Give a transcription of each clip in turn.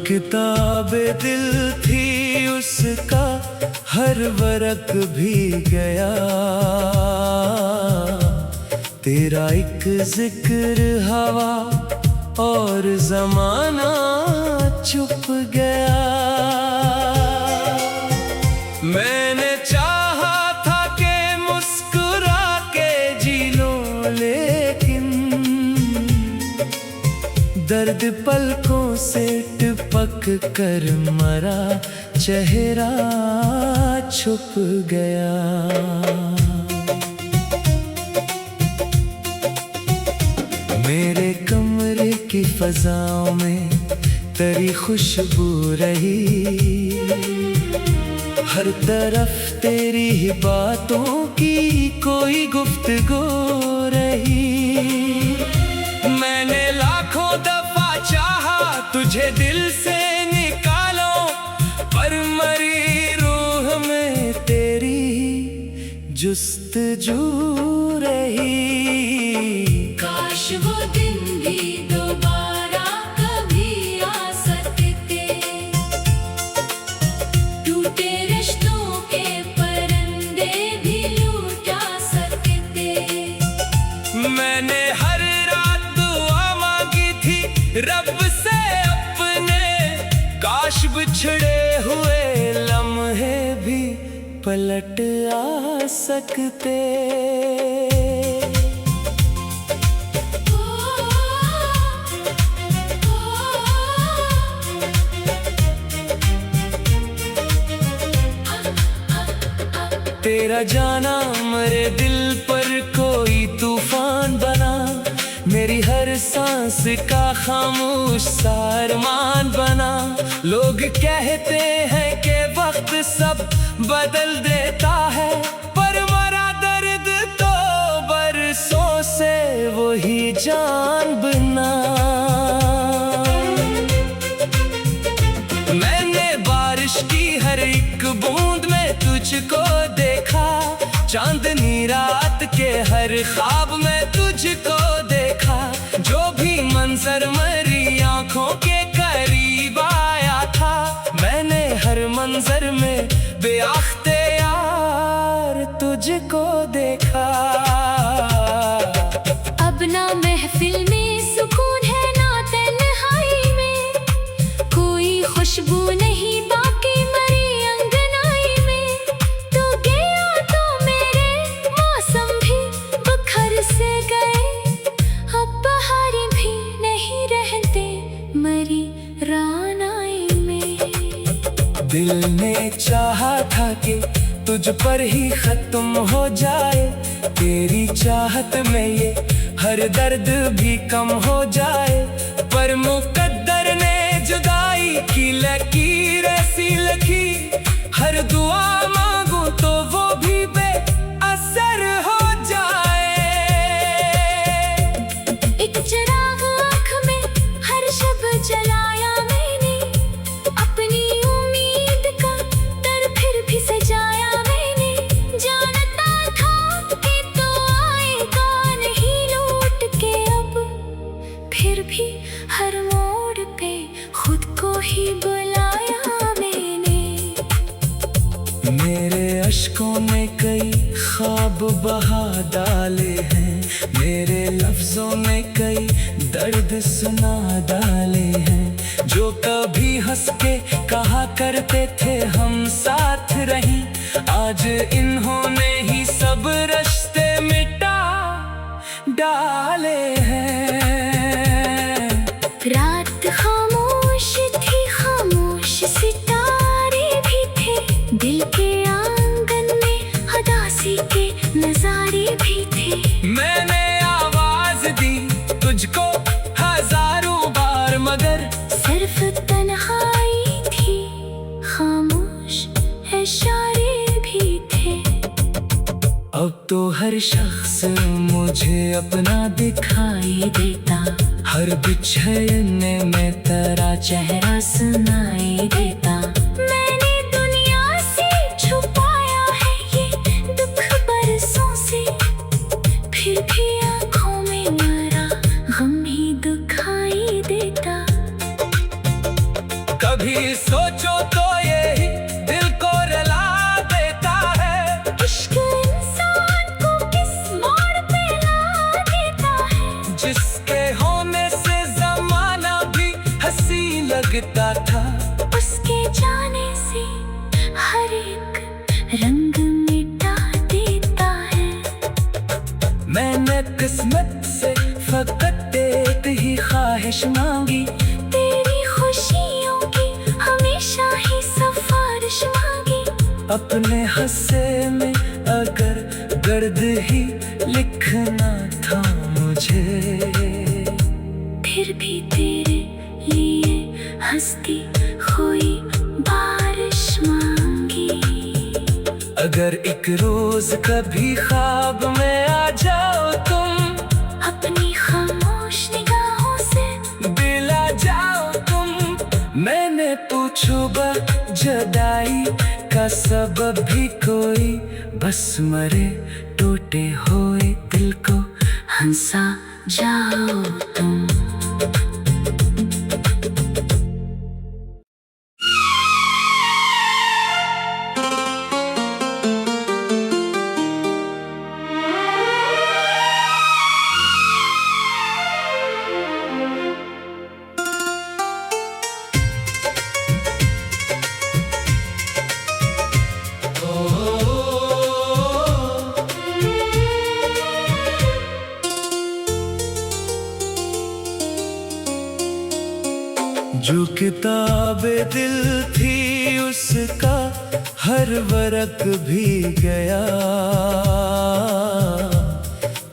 किताबे दिल थी उसका हर वरक भी गया, तेरा एक जिक्र हवा और जमाना चुप गया। मैंने चाहा था कि मुस्कुरा के जी लूं, लेकिन दर्द पलकों से टपक कर मरा, चेहरा छुप गया। मेरे कमरे की फजाओं में तेरी खुशबू रही, हर तरफ तेरी ही बातों की कोई गुफ्तगू रही। मैंने लाखों दफा चाहा तुझे दिल से निकालो, पर मरी रूह में तेरी जुस्तजू रही। काश वो दिन भी दोबारा कभी आ सकते, टूटे रिश्तों के परिंदे भी लूटा सकते। मैंने हर रात दुआ मांगी थी रब से अपने, काश बिछड़े हुए लम्हे भी पलट आ सकते। तेरा जाना मेरे दिल पर कोई तूफान बना, मेरी हर सांस का खामोश सा अरमान बना। लोग कहते हैं कि वक्त सब बदल देता है, पर मरा दर्द तो बरसों से वही जान बना। मैंने बारिश की हर एक बूंद में तुझको देखा, चांदनी रात के हर ख्वाब में तुझको देखा। जो भी मंजर मेरी आंखों के करीब आया था, मैंने हर मंजर में बेअख्तियार तुझको देखा। अब ना महफिल में सुकून है, ना तन्हाई में कोई खुशबू नहीं बाकी मरी अंगनाई में। तू गया तो मेरे मौसम भी बुखर से गए, अब बहार भी नहीं रहते मरी रानाई में। दिल ने चाहा था कि तुझ पर ही खत्म हो जाए, तेरी चाहत में ये हर दर्द भी कम हो जाए। पर मुकद्दर ने जुदाई की लकीर ऐसी लिखी, हर दुआ मांगू तो वो भी बेअसर हो जाए। एक चिराग आँख में हर शब जलाया मैंने, अपनी उम्मीद का दर फिर भी सजाया मैंने। जानता था कि तो आएगा नहीं लौट के अब, फिर भी हर मोड़ पे खुद को ही बुलाया मैंने। मेरे अश्कों ने कई ख्वाब बहा डाले हैं, मेरे लफ्जों ने कई दर्द सुना डाले हैं। जो कभी हंस के कहा करते थे हम साथ रहीं, आज इन्होंने ही सब रिश्ते मिटा डाले हैं। रात खामोश थी, खामोश सितारे भी थे, दिल के आंगन में उदासी के नजारे भी थे। मैंने आवाज दी तुझको हजारों बार, मगर सिर्फ तन्हाई थी, खामोश इशारे भी थे। अब तो हर शख्स मुझे अपना दिखाई देता, हर बिछड़ने में तेरा चेहरा सुनाई देता। मैंने दुनिया से छुपाया है ये दुख बरसों से, फिर भी आँखों में मरा गम ही दिखाई देता। कभी सोचो तो यही दिल को रुला देता है। इश्क इंसान को किस मोड़ पे ला देता है। जिसके होने से जमाना भी हंसी लगता था, उसके जाने से हर एक रंग मिटा देता है। मैंने किस्मत से फकत एक ही ख्वाहिश मांगी, तेरी खुशियों की हमेशा ही सिफारिश मांगी। अपने हिस्से में अगर दर्द ही लिखना था मुझे, फिर भी तेरे लिए हंसती हुई बारिश मांगी। अगर एक रोज कभी ख्वाब में आ जाओ तुम, अपनी खामोश निगाहों से दिला जाओ तुम। मैंने पूछूंगा जुदाई का सबब भी कोई, बस मरे टूटे हुए दिल को हंसा जाओ तुम। जो किताब दिल थी उसका हर वर्क भी गया,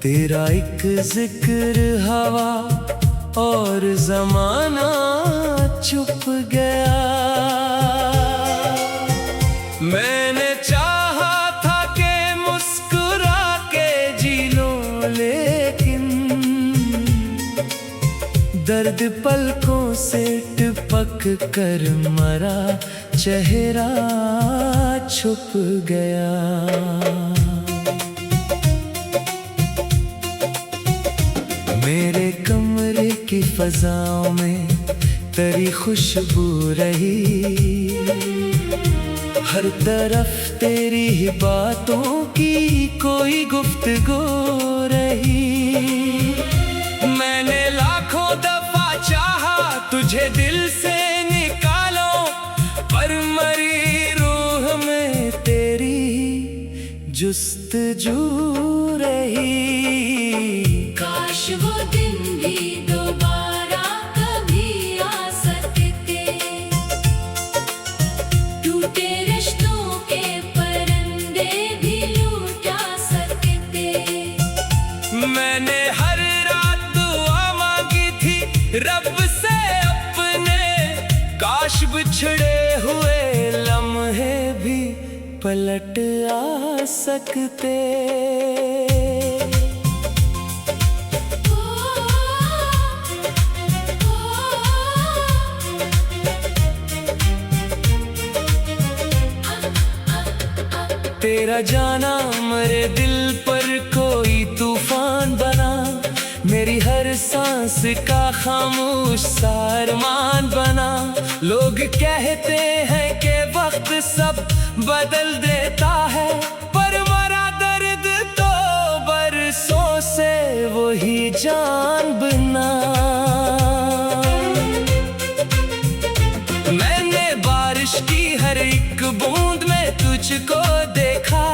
तेरा एक जिक्र हवा और जमाना चुप गया। मैंने चाहा था कि मुस्कुरा के जी लो, लेकिन दर्द पलकों से टपक कर मरा, चेहरा छुप गया। मेरे कमरे की फजाओं में तेरी खुशबू रही, हर तरफ तेरी ही बातों की कोई गुफ्तगू रही। मैंने लाखों दफा चाहा तुझे दिल से निकालो, पर मरी रूह में तेरी जुस्तजू रही। काश वो दिन भी दोबारा कभी आ सकते, टूटे रिश्तों के परिंदे भी लूटा सकते। मैंने हर रात दुआ मांगी थी रब से अपने, काश बिछड़े हुए लम्हे भी पलट आ सकते। तेरा जाना मेरे दिल पर कोई तूफान बना, मेरी हर सांस का खामोश सा अरमान बना। लोग कहते हैं कि वक्त सब बदल देता है, पर मरा दर्द तो बरसों से वही जान बना। मैंने बारिश की हर एक बूंद में तुझको देखा,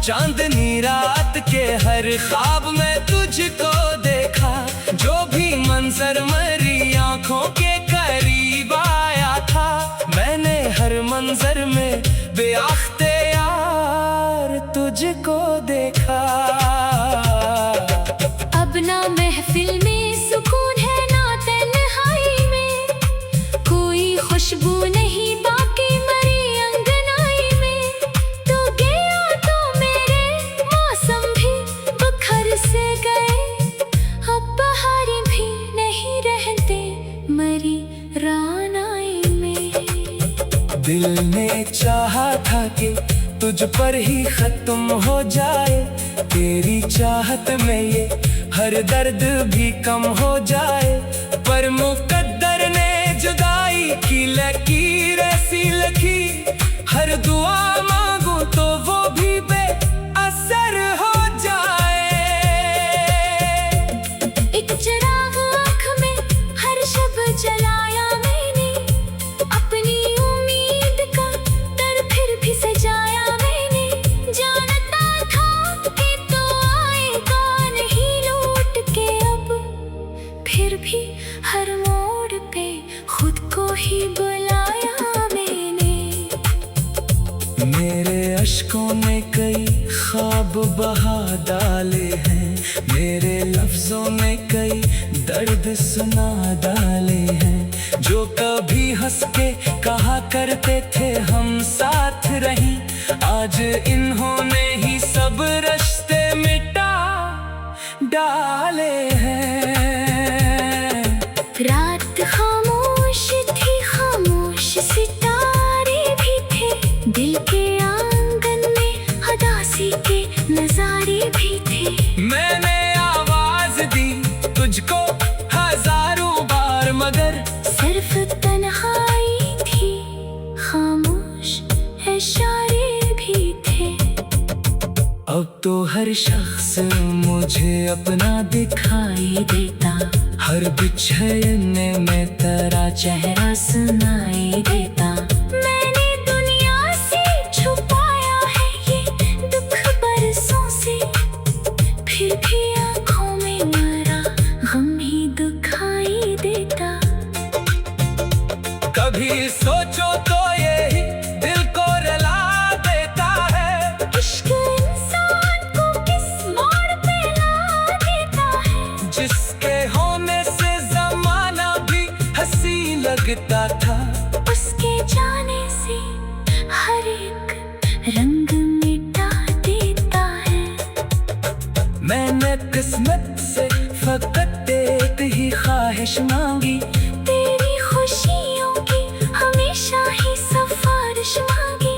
चांदनी रात के हर ख्वाब में तुझको देखा। जो भी मंजर मेरी आंखों के करीब आया था, मैंने हर मंजर में बेअख्तियार तुझको देखा। अब ना महफिल में सुकून है ना तन्हाई में, कोई खुशबू नहीं बाकी मरी अंगनाई में। तो गया तो मेरे मौसम भी बखर से गए, अब बहार भी नहीं रहते मरी रानाई में। दिल ने चाहा था कि तुझ पर ही खत्म हो जाए, तेरी चाहत में ये हर दर्द भी कम हो जाए। पर मुकद्दर ने जुदाई की लकीर ऐसी लगी, हर दुआ मांगू तो वो भी बेअसर हो जाए। एक चिराग आँख में हर शब जलाया मैंने, अपनी उम्मीद का दर फिर भी सजाया मैंने। जानता था कि तो आएगा नहीं लौट के अब, फिर भी हर मोड़ पे खुद को ही बुलाया मैंने। मेरे अश्कों ने कई ख्वाब बहा डाले हैं, मेरे लफ्जों ने कई दर्द सुना डाले हैं। जो कभी हंस के कहा करते थे हम साथ रहीं, आज इन्होंने ही सब रिश्ते मिटा डाले हैं। रात खामोश थी, खामोश सितारे भी थे, दिल के आंगन में उदासी के नजारे भी थे। मैंने आवाज दी तुझको हजारों बार, मगर सिर्फ तन्हाई थी, खामोश इशारे भी थे। अब तो हर शख्स मुझे अपना दिखाई देता, हर बिछड़ने में तेरा चेहरा सुनाई देता। मैंने दुनिया से छुपाया है ये दुख बरसों से, फिर भी आँखों में मरा गम ही दिखाई देता। कभी सोचो तो यही दिल को रुला देता है, इश्क इंसान को किस मोड़ पे ला देता है। जिसके होने से जमाना भी हंसी लगता था, उसके जाने से हर एक रंग मिटा देता है। मैंने किस्मत से फकत एक ही ख्वाहिश मांगी, तेरी खुशियों की हमेशा ही सिफारिश मांगी।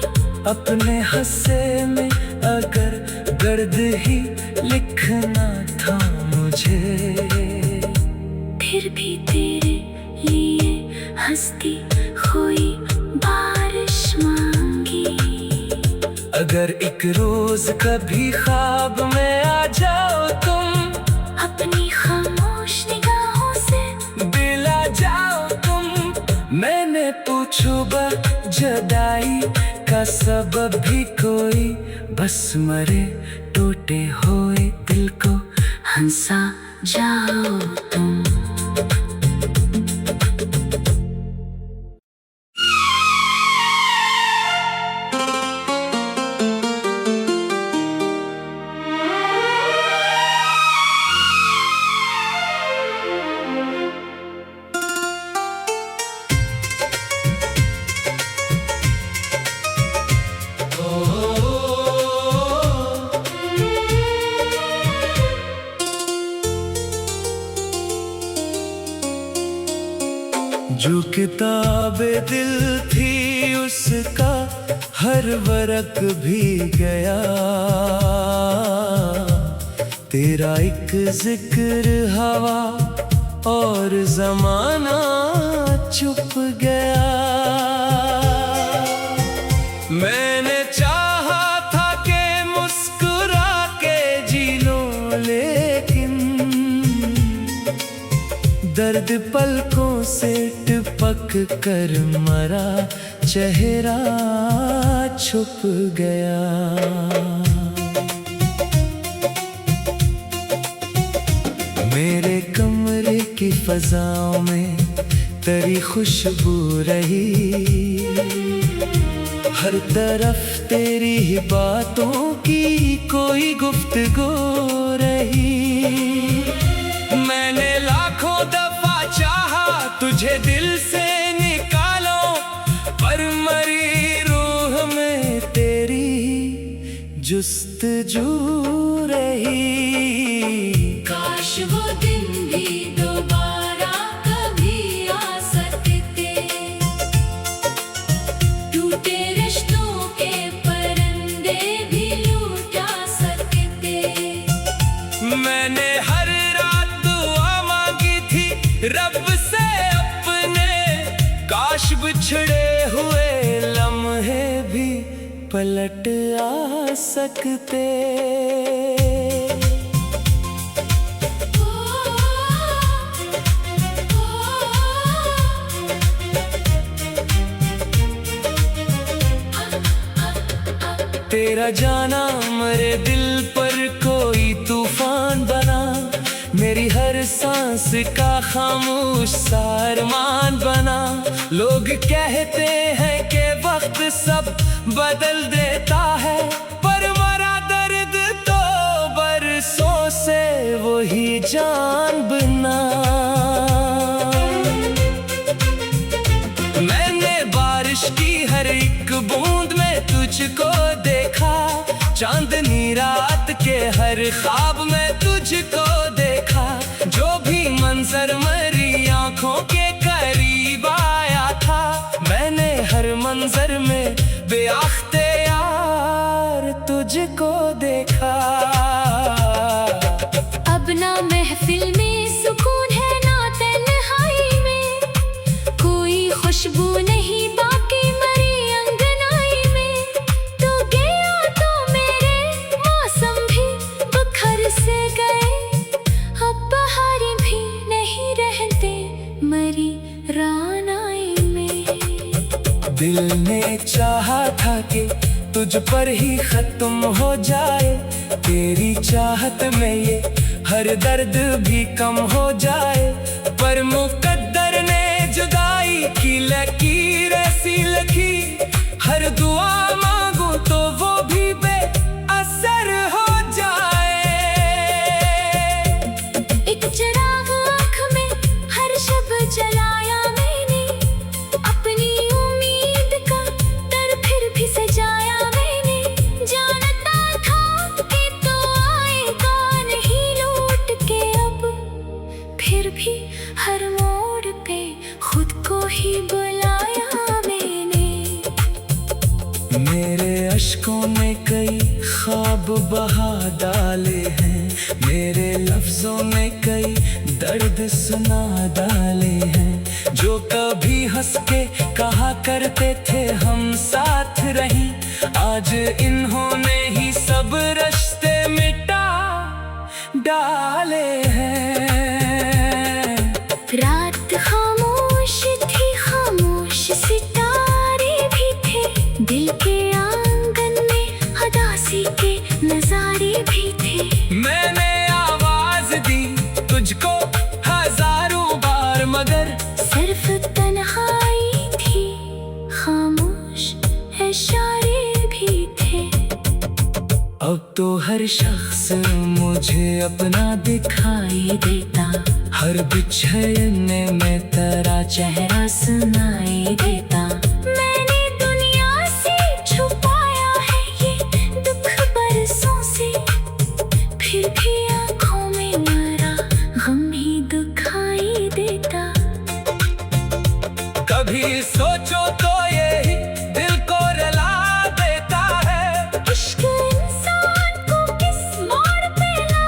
अपने हंसे में अगर दर्द ही लिखना था मुझे, फिर भी तेरे लिए हंसती हुई बारिश मांगी। अगर एक रोज कभी ख्वाब में आ जाओ तुम, अपनी खामोश निगाहों से दिला जाओ तुम। मैंने पूछो जुदाई का सबब भी कोई, बस मरे टूटे हुए दिल को हंसा जाओ तुम। जो किताबे दिल थी उसका हर वरक भी गया, तेरा एक जिक्र हवा और जमाना चुप गया। मैंने चाहा था कि मुस्कुरा के जी लो, लेकिन दर्द पलकों से टपक कर मरा चेहरा छुप गया। मेरे कमरे की फजाओं में तेरी खुशबू रही, हर तरफ तेरी ही बातों की कोई गुफ्तगू रही। मैंने लाखों दफा चाहा तुझे दिल से निकालो, पर मरी रूह में तेरी जुस्तजू रही। काश वो दिन भी दोबारा कभी आ सकते, टूटे रिश्तों के परिंदे भी लूटा सकते। मैंने हर रात दुआ मांगी थी रब से अपने, पलट आ सकते। तेरा जाना मेरे दिल पर कोई तूफान बना, मेरी हर सांस का खामोश सा अरमान बना। लोग कहते हैं कि वक्त सब बदल देता है, पर मरा दर्द तो बरसों से वही जान बना। मैंने बारिश की हर एक बूंद में तुझको देखा, चांदनी रात के हर ख्वाब में तुझको देखा। जो भी मंजर मेरी आंखों के करीब आया था, मैंने हर मंजर में बेअख्तियार तुझको देखा। अब ना महफिल में सुकून है ना तन्हाई में, कोई खुशबू नहीं बाकी मरी अंगनाई में। तो गया तो मेरे मौसम भी बुखर से गए, अब बहारें भी नहीं रहते मरी रानाई में। दिल ने चाहा था कि तुझ पर ही खत्म हो जाए, तेरी चाहत में ये हर दर्द भी कम हो जाए। पर मुकद्दर ने जुदाई की लकीर ऐसी लिखी, हर दुआ मांगू तो वो भी बेअसर हो जाए। एक चिराग आँख में हर शब जलाया मैंने, अपनी उम्मीद का दर फिर भी सजाया मैंने। जानता था कि तो आएगा नहीं लौट के अब, फिर भी हर मोड़ पे खुद को ही बुलाया मैंने। मेरे अश्कों ने कई ख्वाब बहा डाले हैं, मेरे लफ्जों ने कई दर्द सुना डाले हैं। जो कभी हंस के कहा करते थे हम साथ रहीं, आज इन्होंने ही सब रिश्ते मिटा डाले हैं। रात खामोश थी, खामोश सितारे भी थे, दिल के आंगन में उदासी के नजारे भी थे। मैंने आवाज दी तुझको हजारों बार, मगर सिर्फ तन्हाई थी, खामोश इशारे भी थे। अब तो हर शख्स मुझे अपना दिखाई देता, हर बिछड़ने में तेरा चेहरा सुनाई देता। मैंने दुनिया से छुपाया है ये दुख बरसों से, फिर भी आँखों में मरा गम ही दिखाई देता। कभी सोचो तो यही दिल को रुला देता है, इश्क इंसान को किस मोड़ पे ला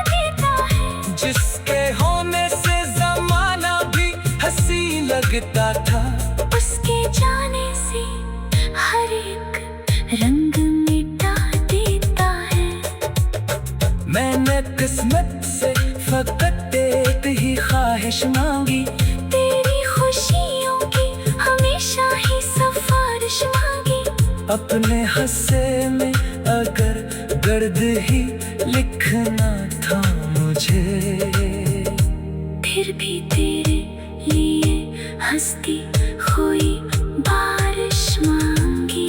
देता है। जिसके होने से जमाना भी हंसी लगता था, उसके जाने से हर एक रंग मिटा देता है। मैंने किस्मत से फकत एक ही ख्वाहिश मांगी, तेरी खुशियों की हमेशा ही सिफारिश मांगी। अपने हंसे में अगर दर्द ही लिखना था मुझे, फिर भी तेरे लिए हंसती हुई बारिश मांगी।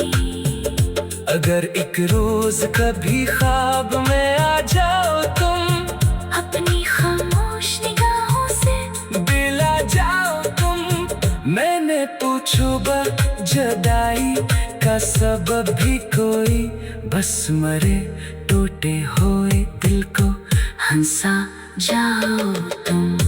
अगर एक रोज कभी ख्वाब में आ जाओ तुम, अपनी खामोश निगाहों से दिला जाओ तुम। मैंने पूछूंगा जुदाई का सबब भी कोई, बस मरे टूटे हुए दिल को हंसा जाओ तुम।